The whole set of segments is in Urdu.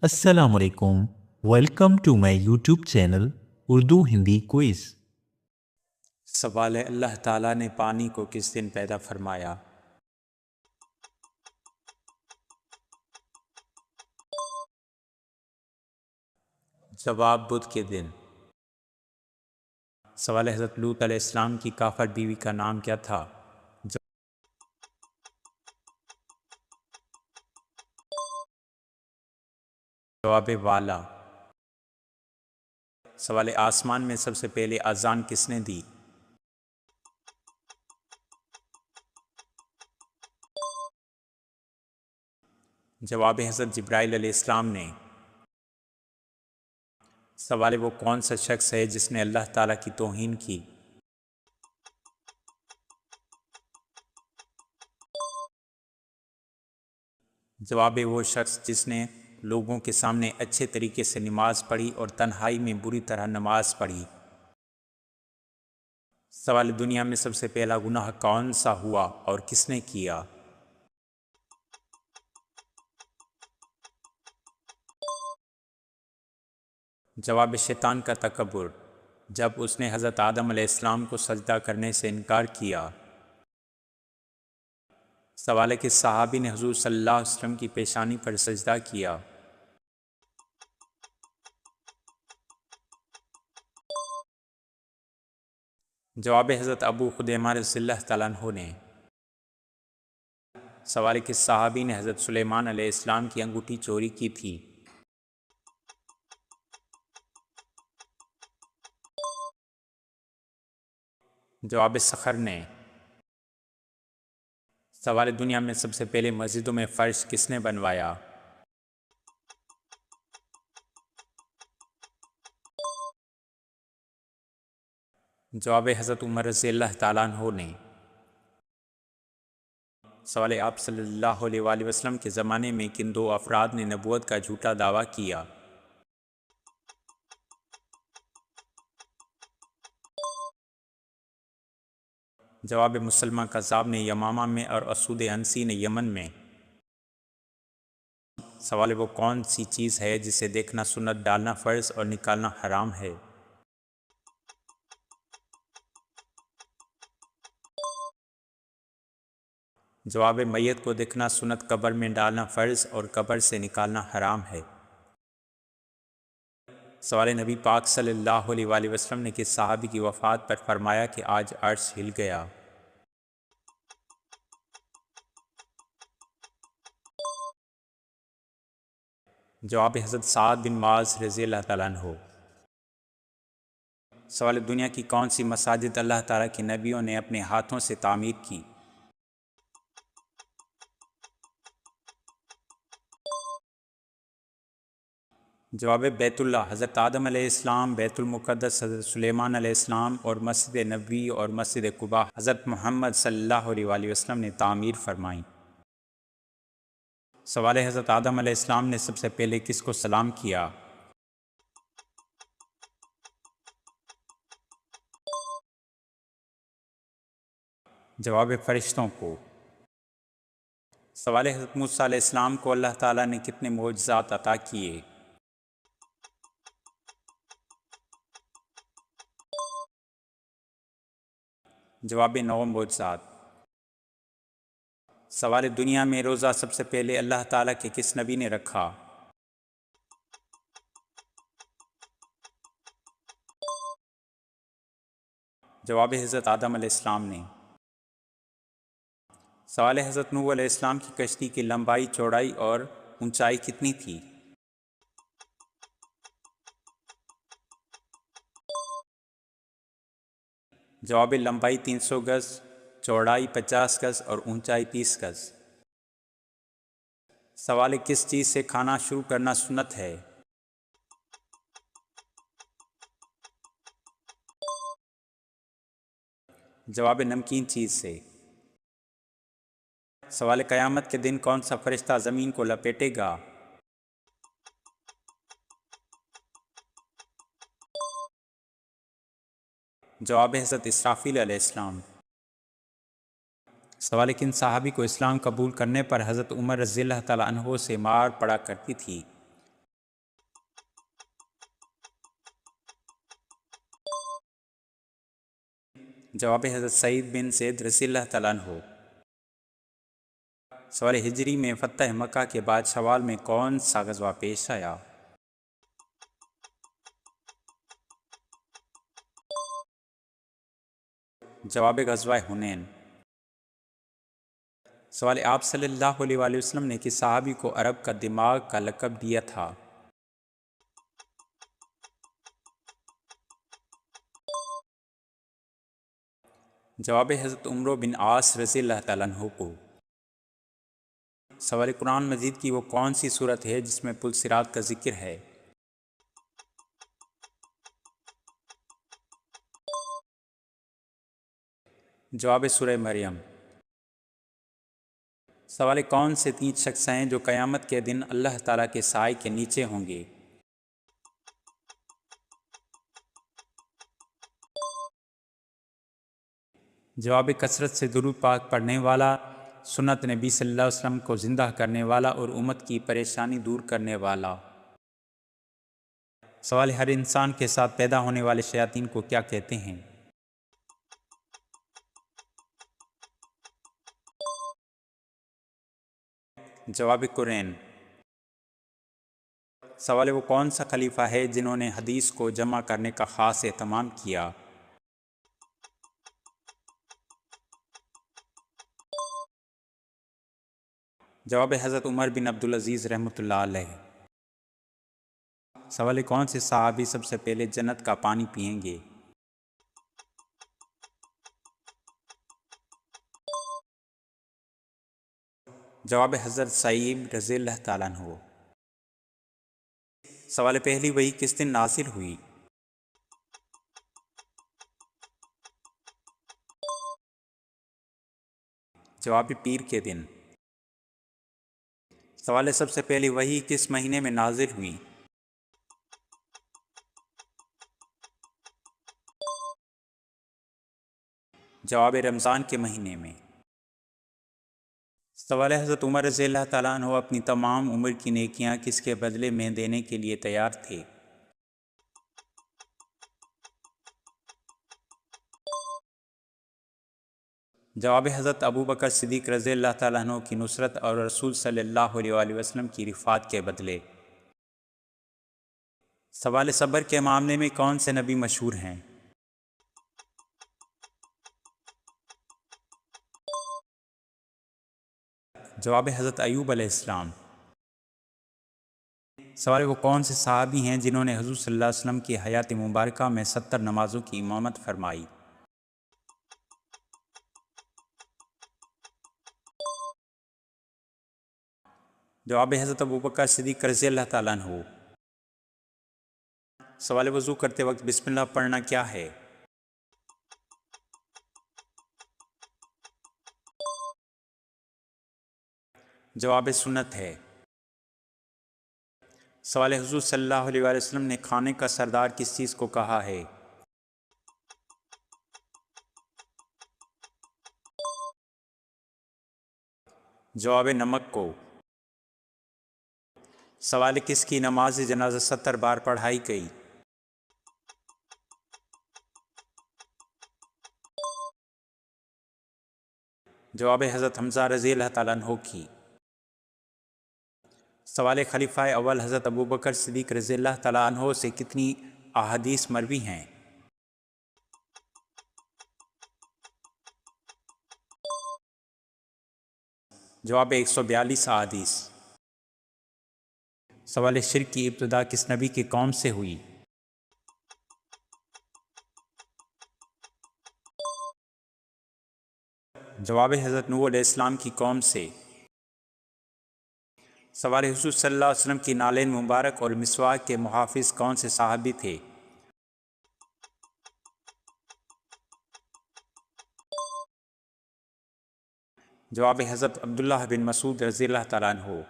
السلام علیکم، welcome to my YouTube channel Urdu Hindi quiz. سوال ہے، اللہ تعالیٰ نے پانی کو کس دن پیدا فرمایا؟ جواب بدھ کے دن۔ سوال ہے، حضرت لوط علیہ السلام کی کافر بیوی کا نام کیا تھا؟ جواب والا۔ سوال ہے، آسمان میں سب سے پہلے اذان کس نے دی؟ جواب حضرت جبرائیل علیہ السلام نے۔ سوال ہے، وہ کون سا شخص ہے جس نے اللہ تعالیٰ کی توہین کی؟ جواب ہے، وہ شخص جس نے لوگوں کے سامنے اچھے طریقے سے نماز پڑھی اور تنہائی میں بری طرح نماز پڑھی۔ سوال، دنیا میں سب سے پہلا گناہ کون سا ہوا اور کس نے کیا؟ جواب، شیطان کا تکبر، جب اس نے حضرت آدم علیہ السلام کو سجدہ کرنے سے انکار کیا۔ سوال ہے، کہ صحابی نے حضور صلی اللہ علیہ وسلم کی پیشانی پر سجدہ کیا؟ جواب، حضرت ابو خدیمہ رضی اللہ تعالیٰ عنہ نے۔ سوال ہے، کہ صحابی نے حضرت سلیمان علیہ السلام کی انگوٹھی چوری کی تھی؟ جواب، صخر نے۔ سوال، دنیا میں سب سے پہلے مسجدوں میں فرش کس نے بنوایا؟ جواب، حضرت عمر رضی اللہ تعالیٰ عنہ نے۔ سوال، آپ صلی اللہ علیہ وآلہ وسلم کے زمانے میں کن دو افراد نے نبوت کا جھوٹا دعویٰ کیا؟ جواب، مسلمہ کذاب نے یمامہ میں اور اسود عنسی نے یمن میں۔ سوال، وہ کون سی چیز ہے جسے دیکھنا سنت، ڈالنا فرض اور نکالنا حرام ہے؟ جواب، میت کو دیکھنا سنت، قبر میں ڈالنا فرض اور قبر سے نکالنا حرام ہے۔ سوال، نبی پاک صلی اللہ علیہ وآلہ وسلم نے کس صحابی کی وفات پر فرمایا کہ آج عرش ہل گیا؟ جواب، حضرت سعد بن معاذ رضی اللہ تعالیٰ عنہ۔ سوال، دنیا کی کون سی مساجد اللہ تعالیٰ کے نبیوں نے اپنے ہاتھوں سے تعمیر کی؟ جواب، بیت اللہ، حضرت آدم علیہ السلام، بیت المقدس حضرت سلیمان علیہ السلام، اور مسجد نبوی اور مسجد قباء حضرت محمد صلی اللہ علیہ وآلہ وسلم نے تعمیر فرمائیں۔ سوال، حضرت آدم علیہ السلام نے سب سے پہلے کس کو سلام کیا؟ جواب، فرشتوں کو۔ سوال، حضرت موسیٰ علیہ السلام کو اللہ تعالیٰ نے کتنے معجزات عطا کیے؟ جواب، 9 معجزات۔ سوال، دنیا میں روزہ سب سے پہلے اللہ تعالیٰ کے کس نبی نے رکھا؟ جواب، حضرت آدم علیہ السلام نے۔ سوال، حضرت نوح علیہ السلام کی کشتی کی لمبائی، چوڑائی اور اونچائی کتنی تھی؟ جواب، لمبائی 300 گز، چوڑائی 50 گز اور اونچائی 30 گز۔ سوال، کس چیز سے کھانا شروع کرنا سنت ہے؟ جواب، نمکین چیز سے۔ سوال، قیامت کے دن کون سا فرشتہ زمین کو لپیٹے گا؟ جواب، حضرت اسرافیل علیہ السلام۔ سوال، کن صحابی کو اسلام قبول کرنے پر حضرت عمر رضی اللہ تعالیٰ عنہ سے مار پڑا کرتی تھی؟ جواب حضرت سعید بن زید رضی اللہ تعالیٰ عنہ۔ سوال ہجری میں فتح مکہ کے بعد شوال میں کون سا غزوہ پیش آیا؟ جواب غزوہ حنین۔ سوال آپ صلی اللہ علیہ وآلہ وسلم نے کس صحابی کو عرب کا دماغ کا لقب دیا تھا؟ جواب حضرت عمرو بن عاص رضی اللہ تعالیٰ عنہ کو۔ سوال قرآن مجید کی وہ کون سی صورت ہے جس میں پل صراط کا ذکر ہے؟ جواب سورہ مریم۔ سوال کون سے 3 شخص ہیں جو قیامت کے دن اللہ تعالیٰ کے سائے کے نیچے ہوں گے؟ جواب کثرت سے درود پاک پڑھنے والا، سنت نبی صلی اللہ علیہ وسلم کو زندہ کرنے والا اور امت کی پریشانی دور کرنے والا۔ سوال ہر انسان کے ساتھ پیدا ہونے والے شیاطین کو کیا کہتے ہیں؟ جواب قرین۔ سوال وہ کون سا خلیفہ ہے جنہوں نے حدیث کو جمع کرنے کا خاص اہتمام کیا؟ جواب حضرت عمر بن عبدالعزیز رحمۃ اللہ علیہ۔ سوال کون سے صحابی سب سے پہلے جنت کا پانی پئیں گے؟ جواب حضرت سعید رضی اللہ تعالیٰ عنہ۔ سوال پہلی وحی کس دن نازل ہوئی؟ جواب پیر کے دن۔ سوال سب سے پہلی وحی کس مہینے میں نازل ہوئی؟ جواب رمضان کے مہینے میں۔ سوال حضرت عمر رضی اللہ تعالیٰ عنہ اپنی تمام عمر کی نیکیاں کس کے بدلے میں دینے کے لیے تیار تھے؟ جواب حضرت ابو بکر صدیق رضی اللہ تعالیٰ عنہ کی نصرت اور رسول صلی اللہ علیہ وآلہ وسلم کی رفعت کے بدلے۔ سوال صبر کے معاملے میں کون سے نبی مشہور ہیں؟ جواب حضرت ایوب علیہ السلام۔ سوال وہ کون سے صحابی ہیں جنہوں نے حضور صلی اللہ علیہ وسلم کی حیات مبارکہ میں 70 نمازوں کی امامت فرمائی؟ جواب حضرت ابو بکر صدیق رضی اللہ تعالیٰ عنہ۔ سوال وضو کرتے وقت بسم اللہ پڑھنا کیا ہے؟ جواب سنت ہے۔ سوال حضور صلی اللہ علیہ وآلہ وسلم نے کھانے کا سردار کس چیز کو کہا ہے؟ جواب نمک کو۔ سوال کس کی نماز جنازہ 70 بار پڑھائی گئی؟ جواب حضرت حمزہ رضی اللہ تعالیٰ عنہ کی۔ سوال خلیفہ اول حضرت ابو بکر صدیق رضی اللہ تعالیٰ عنہ سے کتنی احادیث مروی ہیں؟ جواب 142 احادیث۔ سوال شرک کی ابتدا کس نبی کی قوم سے ہوئی؟ جواب حضرت نوح علیہ السلام کی قوم سے۔ سوال حضور صلی اللہ علیہ وسلم کی نالین مبارک اور مسواک کے محافظ کون سے صحابی تھے؟ جواب حضرت عبداللہ بن مسعود رضی اللہ تعالیٰ عنہ۔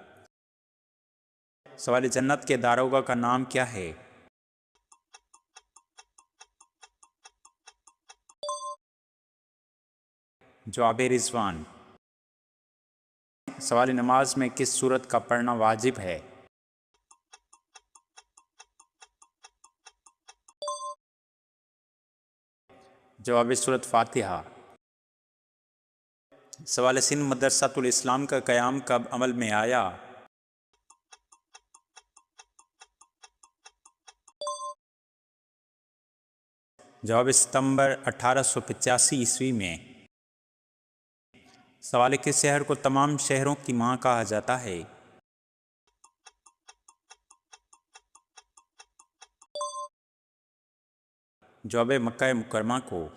سوال جنت کے داروغہ کا نام کیا ہے؟ جواب رضوان۔ سوال نماز میں کس سورت کا پڑھنا واجب ہے؟ جواب سورۃ فاتحہ۔ سوال سندھ مدرسۃ الاسلام کا قیام کب عمل میں آیا؟ جواب ستمبر 1885 میں۔ سوال کس شہر کو تمام شہروں کی ماں کہا جاتا ہے؟ جواب مکہ مکرمہ کو۔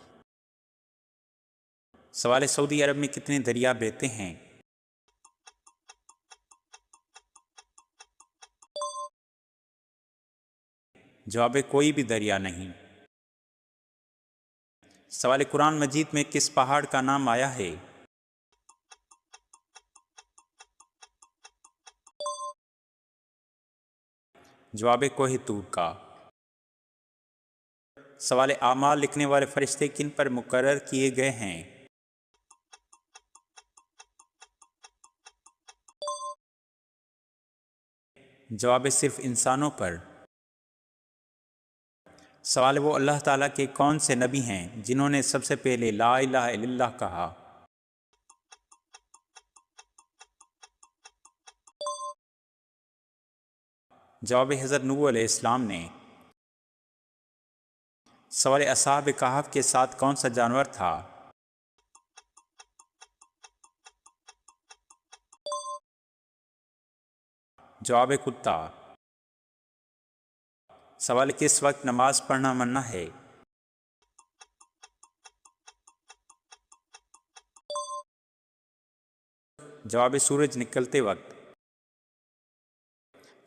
سوال سعودی عرب میں کتنے دریا بہتے ہیں؟ جواب کوئی بھی دریا نہیں۔ سوال قرآن مجید میں کس پہاڑ کا نام آیا ہے؟ جواب کوہ طور کا۔ سوال اعمال لکھنے والے فرشتے کن پر مقرر کیے گئے ہیں؟ جواب صرف انسانوں پر۔ سوال وہ اللہ تعالیٰ کے کون سے نبی ہیں جنہوں نے سب سے پہلے لا الہ الا اللہ کہا؟ جواب حضرت نوح علیہ السلام نے۔ سوال اصحاب کہف کے ساتھ کون سا جانور تھا؟ جواب کتا۔ سوال کس وقت نماز پڑھنا منع ہے؟ جواب سورج نکلتے وقت۔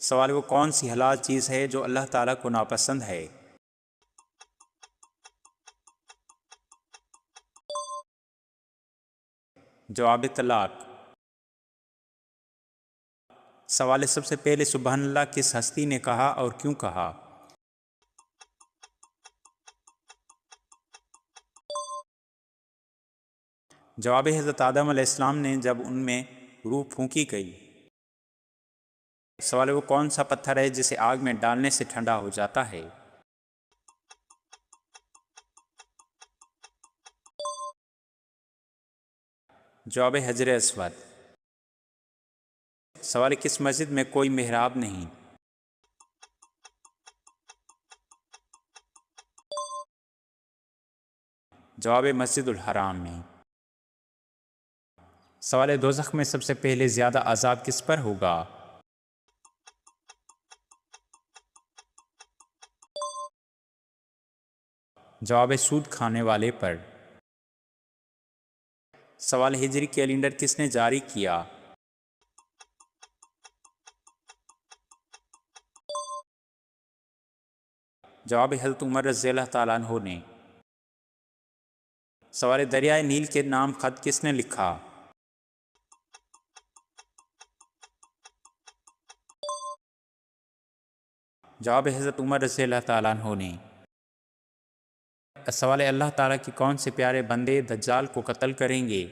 سوال وہ کون سی حلال چیز ہے جو اللہ تعالیٰ کو ناپسند ہے؟ جواب طلاق۔ سوال سب سے پہلے سبحان اللہ کس ہستی نے کہا اور کیوں کہا؟ جواب حضرت آدم علیہ السلام نے جب ان میں روح پھونکی گئی۔ سوال وہ کون سا پتھر ہے جسے آگ میں ڈالنے سے ٹھنڈا ہو جاتا ہے؟ جواب حجر اسود۔ سوال کس مسجد میں کوئی محراب نہیں؟ جواب مسجد الحرام میں۔ سوال دوزخ میں سب سے پہلے زیادہ عذاب کس پر ہوگا؟ جواب سود کھانے والے پر۔ سوال ہجری کیلنڈر کس نے جاری کیا؟ جواب حضرت عمر رضی اللہ تعالیٰ عنہ نے۔ سوال دریائے نیل کے نام خط کس نے لکھا؟ جواب حضرت عمر رضی اللہ تعالیٰ عنہ نے۔ سوال اللہ تعالیٰ کے کون سے پیارے بندے دجال کو قتل کریں گے؟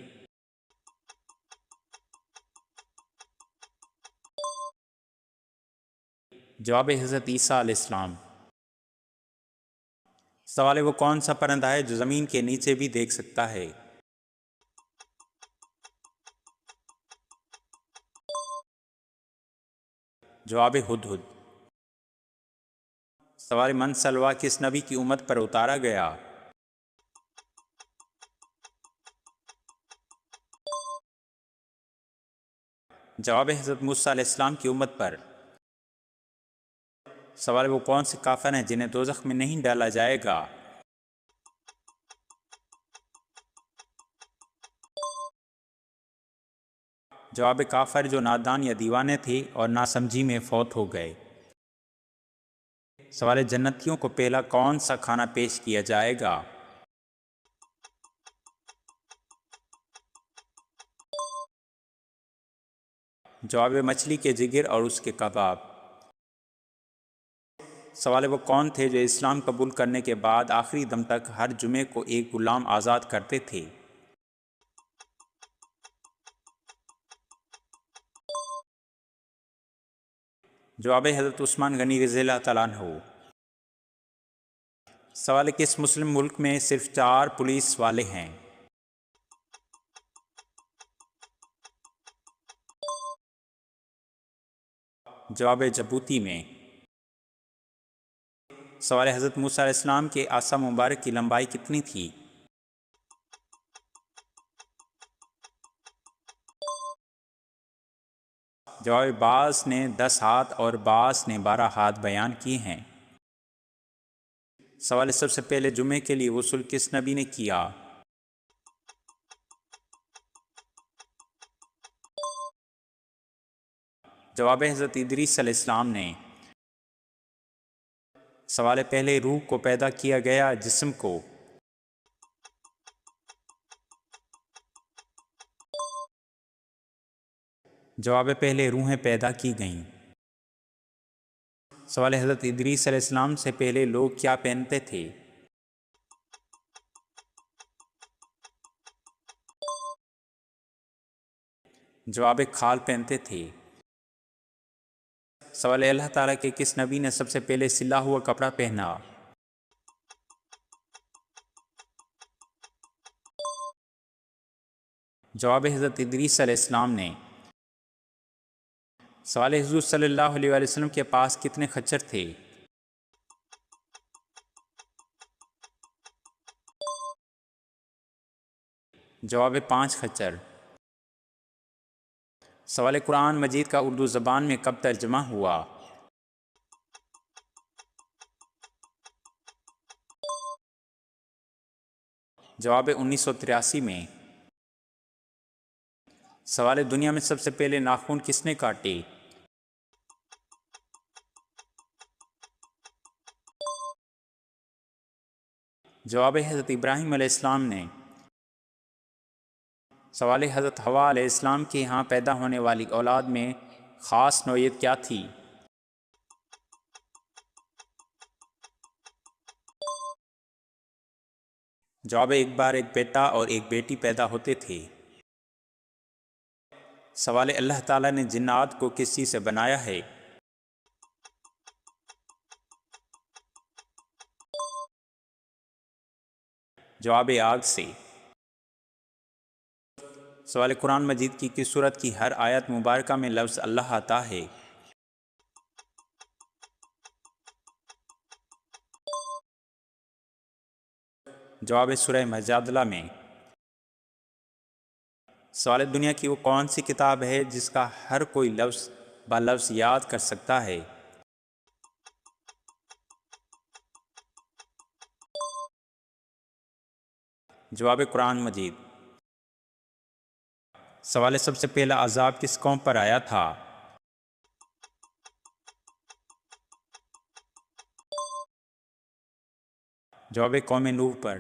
جواب حضرت عیسیٰ علیہ السلام۔ سوال وہ کون سا پرندہ ہے جو زمین کے نیچے بھی دیکھ سکتا ہے؟ جواب ہدہد۔ سوال من سلوا کس نبی کی امت پر اتارا گیا؟ جواب حضرت موسیٰ علیہ السلام کی امت پر۔ سوال وہ کون سے کافر ہیں جنہیں دوزخ میں نہیں ڈالا جائے گا؟ جواب کافر جو نادان یا دیوانے تھے اور ناسمجھی میں فوت ہو گئے۔ سوال جنتیوں کو پہلا کون سا کھانا پیش کیا جائے گا؟ جواب مچھلی کے جگر اور اس کے کباب۔ سوال وہ کون تھے جو اسلام قبول کرنے کے بعد آخری دم تک ہر جمعے کو ایک غلام آزاد کرتے تھے؟ جواب حضرت عثمان غنی رضی اللہ تعالیٰ عنہ۔ سوال ہے کہ اس مسلم ملک میں صرف 4 پولیس والے ہیں؟ جواب جبوتی میں۔ سوال ہے حضرت موسیٰ علیہ السلام کے عصا مبارک کی لمبائی کتنی تھی؟ جواب بعض نے 10 ہاتھ اور بعض نے 12 ہاتھ بیان کیے ہیں۔ سوال ہے سب سے پہلے جمعے کے لیے غسل کس نبی نے کیا؟ جواب حضرت ادریس علیہ السلام نے۔ سوال ہے پہلے روح کو پیدا کیا گیا جسم کو؟ جواب پہلے روحیں پیدا کی گئیں۔ سوال حضرت ادریس علیہ السلام سے پہلے لوگ کیا پہنتے تھے؟ جواب کھال پہنتے تھے۔ سوال اللہ تعالیٰ کے کس نبی نے سب سے پہلے سلا ہوا کپڑا پہنا؟ جواب حضرت ادریس علیہ السلام نے۔ سوال حضور صلی اللہ علیہ وآلہ وسلم کے پاس کتنے خچر تھے؟ جواب 5 خچر۔ سوال قرآن مجید کا اردو زبان میں کب ترجمہ ہوا؟ جواب 1983 میں۔ سوال دنیا میں سب سے پہلے ناخن کس نے کاٹے؟ جواب حضرت ابراہیم علیہ السلام نے۔ سوال حضرت حوا علیہ السلام کے یہاں پیدا ہونے والی اولاد میں خاص نوعیت کیا تھی؟ جواب ایک بار ایک بیٹا اور ایک بیٹی پیدا ہوتے تھے۔ سوال اللہ تعالیٰ نے جنات کو کس چیز سے بنایا ہے؟ جواب آگ سے۔ سوال قرآن مجید کی کس سورت کی ہر آیت مبارکہ میں لفظ اللہ آتا ہے؟ جواب سورہ مجادلہ میں۔ سوال دنیا کی وہ کون سی کتاب ہے جس کا ہر کوئی لفظ با لفظ یاد کر سکتا ہے؟ جواب قرآن مجید۔ سوال سب سے پہلا عذاب کس قوم پر آیا تھا؟ جواب قوم نوح پر۔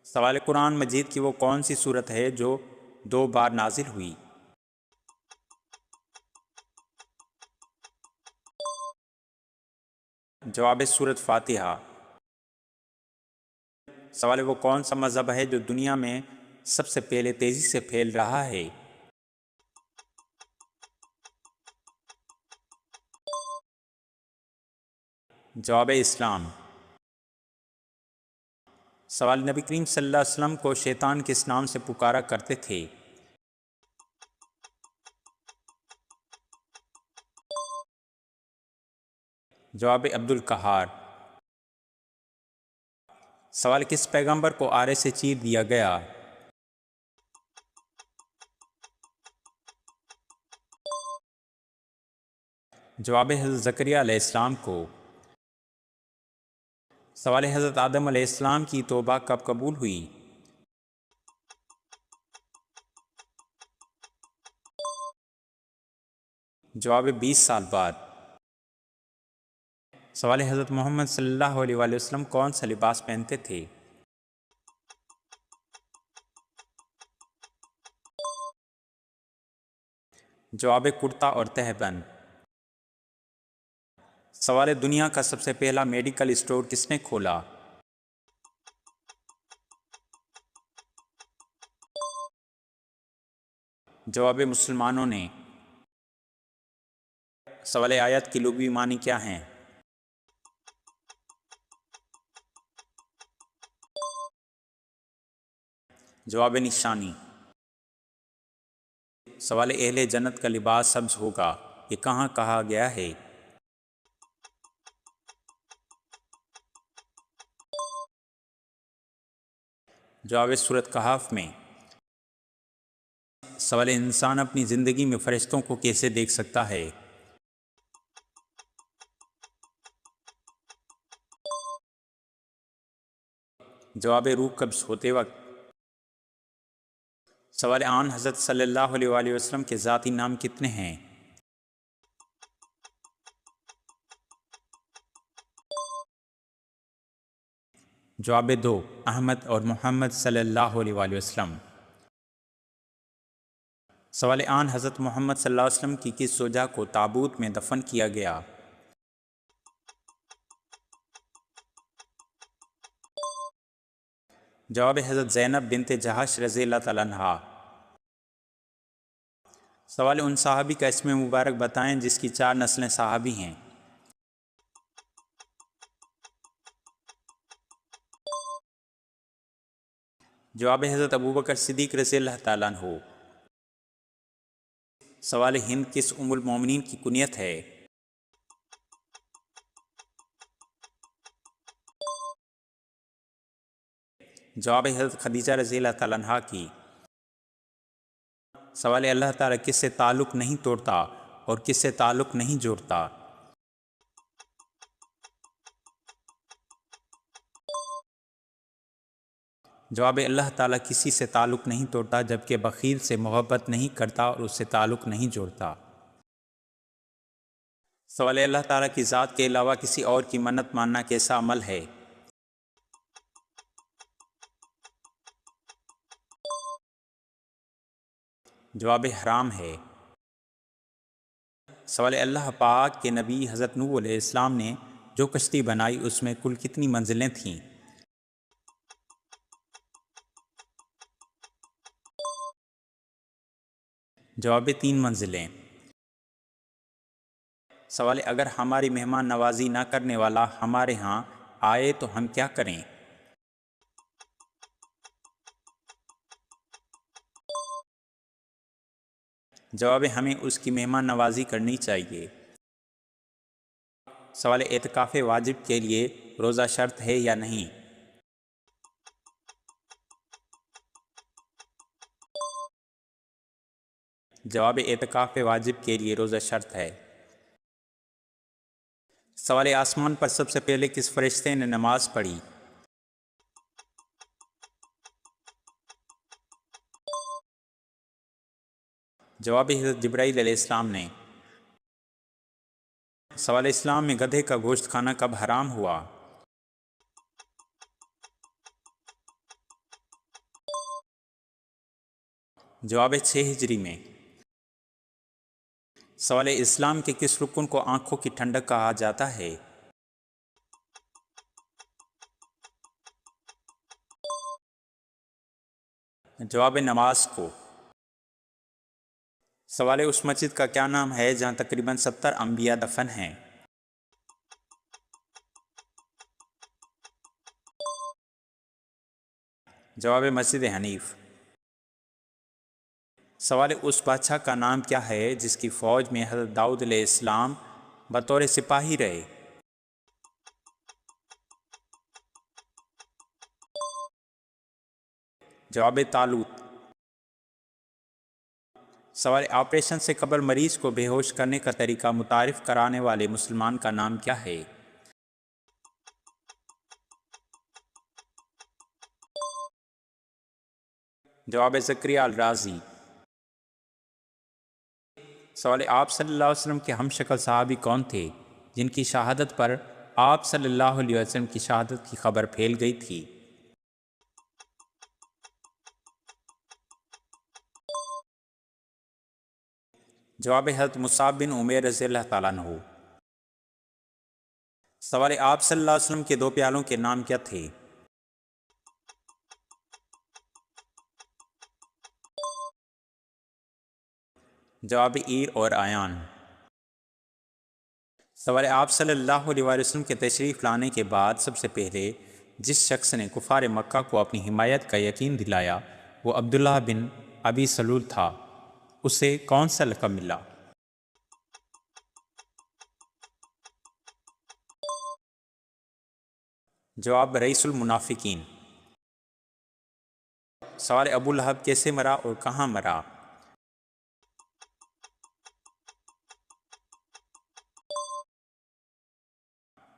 سوال قرآن مجید کی وہ کون سی سورت ہے جو 2 بار نازل ہوئی؟ جواب سورت فاتحہ۔ سوال وہ کون سا مذہب ہے جو دنیا میں سب سے پہلے تیزی سے پھیل رہا ہے؟ جواب اسلام۔ سوال نبی کریم صلی اللہ علیہ وسلم کو شیطان کس نام سے پکارا کرتے تھے؟ جواب عبد القہار۔ سوال کس پیغمبر کو آرے سے چیر دیا گیا؟ جواب حضرت زکریہ علیہ السلام کو۔ سوال حضرت آدم علیہ السلام کی توبہ کب قبول ہوئی؟ جواب 20 سال بعد۔ سوال حضرت محمد صلی اللہ علیہ وآلہ وسلم کون سا لباس پہنتے تھے؟ جواب کرتا اور تہبند۔ سوال دنیا کا سب سے پہلا میڈیکل اسٹور کس نے کھولا؟ جواب مسلمانوں نے۔ سوال آیت کی لغوی معنی کیا ہیں؟ جواب نشانی۔ سوال اہل جنت کا لباس سبز ہوگا، یہ کہاں کہا گیا ہے؟ جواب سورۃ کہف میں۔ سوال انسان اپنی زندگی میں فرشتوں کو کیسے دیکھ سکتا ہے؟ جواب روح قبض ہوتے وقت۔ سوال آن حضرت صلی اللہ علیہ وآلہ وسلم کے ذاتی نام کتنے ہیں؟ جواب 2، احمد اور محمد صلی اللہ علیہ وآلہ وسلم۔ سوال آن حضرت محمد صلی اللہ علیہ وسلم کی کس زوجہ کو تابوت میں دفن کیا گیا؟ جواب حضرت زینب بنت جہش رضی اللہ تعالیٰ عنہا۔ سوال ان صحابی کا اسم مبارک بتائیں جس کی 4 نسلیں صحابی ہیں۔ جواب حضرت ابوبکر صدیق رضی اللہ تعالیٰ عنہ۔ سوال ہند کس ام المومنین کی کنیت ہے؟ جواب حضرت خدیجہ رضی اللہ تعالیٰ عنہا کی۔ سوال اللہ تعالیٰ کس سے تعلق نہیں توڑتا اور کس سے تعلق نہیں جوڑتا؟ جواب اللہ تعالیٰ کسی سے تعلق نہیں توڑتا جبکہ بخیل سے محبت نہیں کرتا اور اس سے تعلق نہیں جوڑتا۔ سوال اللہ تعالیٰ کی ذات کے علاوہ کسی اور کی منت ماننا کیسا عمل ہے؟ جواب حرام ہے۔ سوال اللہ پاک کے نبی حضرت نوح علیہ السلام نے جو کشتی بنائی اس میں کل کتنی منزلیں تھیں؟ جواب 3 منزلیں۔ سوال اگر ہماری مہمان نوازی نہ کرنے والا ہمارے ہاں آئے تو ہم کیا کریں؟ جواب ہمیں اس کی مہمان نوازی کرنی چاہیے۔ سوال اعتکاف واجب کے لیے روزہ شرط ہے یا نہیں؟ جواب اعتکاف واجب کے لیے روزہ شرط ہے۔ سوال آسمان پر سب سے پہلے کس فرشتے نے نماز پڑھی؟ جواب حضرت جبرائیل علیہ السلام نے۔ سوال اسلام میں گدھے کا گوشت کھانا کب حرام ہوا؟ جواب 6 ہجری میں۔ سوال اسلام کے کس رکن کو آنکھوں کی ٹھنڈک کہا جاتا ہے؟ جواب نماز کو۔ سوال اس مسجد کا کیا نام ہے جہاں تقریباً 70 انبیاء دفن ہیں؟ جواب مسجد حنیف۔ سوال اس بادشاہ کا نام کیا ہے جس کی فوج میں حضرت داؤد علیہ السلام بطور سپاہی رہے؟ جواب طالوت۔ سوال آپریشن سے قبل مریض کو بے ہوش کرنے کا طریقہ متعارف کرانے والے مسلمان کا نام کیا ہے؟ جواب زکریا الرازی۔ سوال آپ صلی اللہ علیہ وسلم کے ہم شکل صحابی کون تھے جن کی شہادت پر آپ صلی اللہ علیہ وسلم کی شہادت کی خبر پھیل گئی تھی؟ جواب حضرت مصعب بن عمیر رضی اللہ تعالیٰ عنہ۔ سوال آپ صلی اللہ علیہ وسلم کے 2 پیالوں کے نام کیا تھے؟ جواب عیر اور آیان۔ سوال آپ صلی اللہ علیہ وآلہ وسلم کے تشریف لانے کے بعد سب سے پہلے جس شخص نے کفار مکہ کو اپنی حمایت کا یقین دلایا وہ عبداللہ بن ابی سلول تھا، اسے کون سا لقب ملا؟ جواب رئیس المنافقین۔ سوال ابو لہب کیسے مرا اور کہاں مرا؟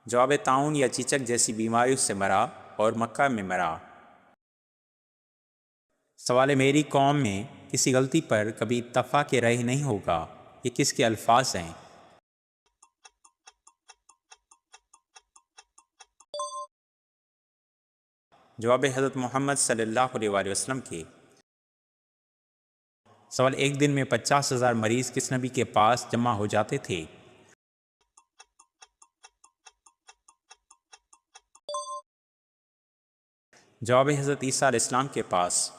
جواب طاعون یا چیچک جیسی بیماریوں سے مرا اور مکہ میں مرا۔ سوال میری قوم میں کسی غلطی پر کبھی اتفاق رائے نہیں ہوگا، یہ کس کے الفاظ ہیں؟ جواب حضرت محمد صلی اللہ علیہ وآلہ وسلم کے۔ سوال ایک دن میں 50,000 مریض کس نبی کے پاس جمع ہو جاتے تھے؟ جواب حضرت عیسیٰ علیہ السلام کے پاس۔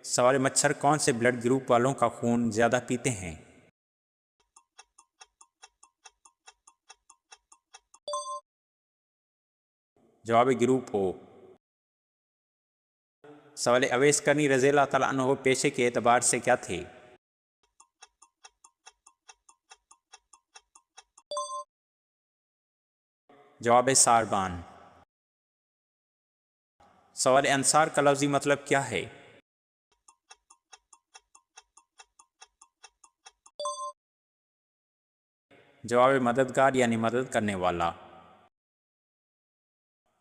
سوال مچھر کون سے بلڈ گروپ والوں کا خون زیادہ پیتے ہیں؟ جواب گروپ او۔ سوال اویس کرنی رضی اللہ تعالیٰ عنہ پیشے کے اعتبار سے کیا تھے؟ جواب ساربان۔ سوال انصار کا لفظی مطلب کیا ہے؟ جواب مددگار یعنی مدد کرنے والا۔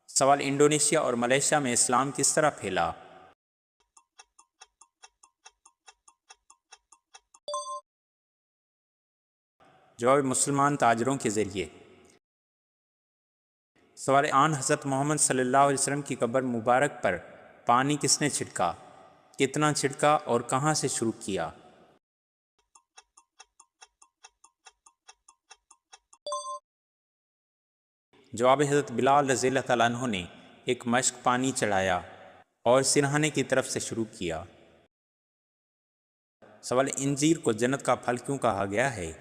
سوال انڈونیشیا اور ملیشیا میں اسلام کس طرح پھیلا؟ جواب مسلمان تاجروں کے ذریعے۔ سوال آن حضرت محمد صلی اللہ علیہ وسلم کی قبر مبارک پر پانی کس نے چھڑکا، کتنا چھڑکا اور کہاں سے شروع کیا؟ جواب حضرت بلال رضی اللہ تعالیٰ عنہ نے ایک مشک پانی چڑھایا اور سرہانے کی طرف سے شروع کیا۔ سوال انجیر کو جنت کا پھل کیوں کہا گیا ہے؟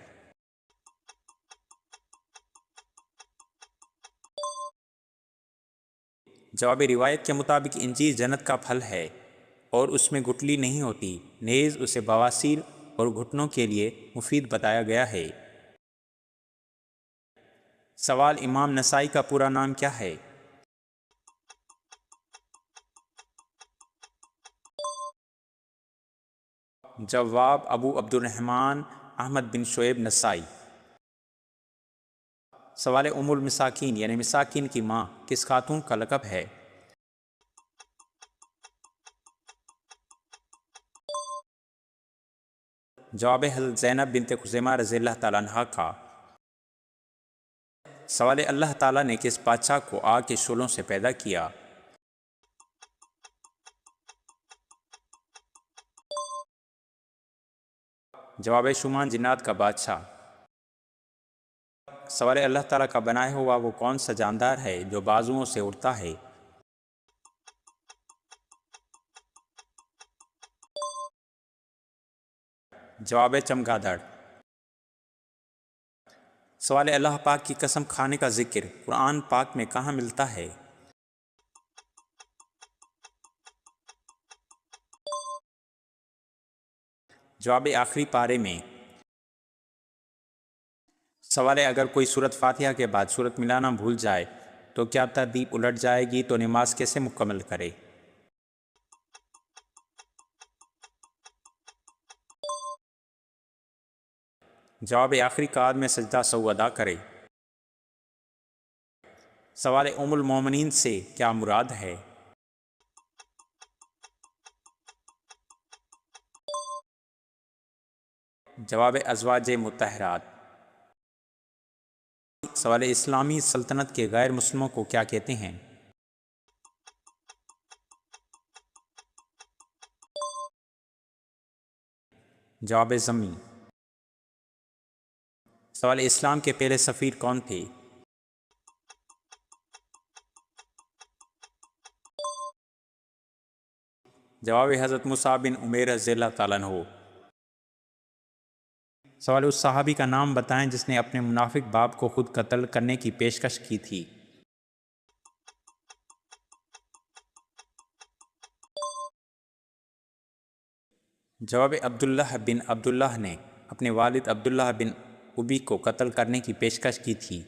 جواب روایت کے مطابق انجیر جنت کا پھل ہے اور اس میں گٹلی نہیں ہوتی، نیز اسے بواسیر اور گھٹنوں کے لیے مفید بتایا گیا ہے۔ سوال امام نسائی کا پورا نام کیا ہے؟ جواب ابو عبد الرحمن احمد بن شعیب نسائی۔ سوال ام المساکین یعنی مساکین کی ماں کس خاتون کا لقب ہے؟ جواب حضرت زینب بنت خزیمہ رضی اللہ تعالیٰ عنہ کا۔ سوال اللہ تعالیٰ نے کس بادشاہ کو آگ کے شعلوں سے پیدا کیا؟ جواب شومان جنات کا بادشاہ۔ سوال اللہ تعالیٰ کا بنایا ہوا وہ کون سا جاندار ہے جو بازوؤں سے اڑتا ہے؟ جواب چمگادڑ۔ سوال اللہ پاک کی قسم کھانے کا ذکر قرآن پاک میں کہاں ملتا ہے؟ جواب آخری پارے میں۔ سوال اگر کوئی سورت فاتحہ کے بعد سورت ملانا بھول جائے تو کیا ترتیب الٹ جائے گی تو نماز کیسے مکمل کرے؟ جواب آخری قعد میں سجدہ سہو ادا کرے۔ سوال ام المومنین سے کیا مراد ہے؟ جواب ازواج مطہرات۔ سوال اسلامی سلطنت کے غیر مسلموں کو کیا کہتے ہیں؟ جواب ذمی۔ سوال اسلام کے پہلے سفیر کون تھے؟ جواب حضرت مصعب بن عمیر رضی اللہ تعالیٰ عنہ۔ سوال اس صحابی کا نام بتائیں جس نے اپنے منافق باپ کو خود قتل کرنے کی پیشکش کی تھی۔ جواب عبداللہ بن عبداللہ نے اپنے والد عبداللہ بن ابی کو قتل کرنے کی پیشکش کی تھی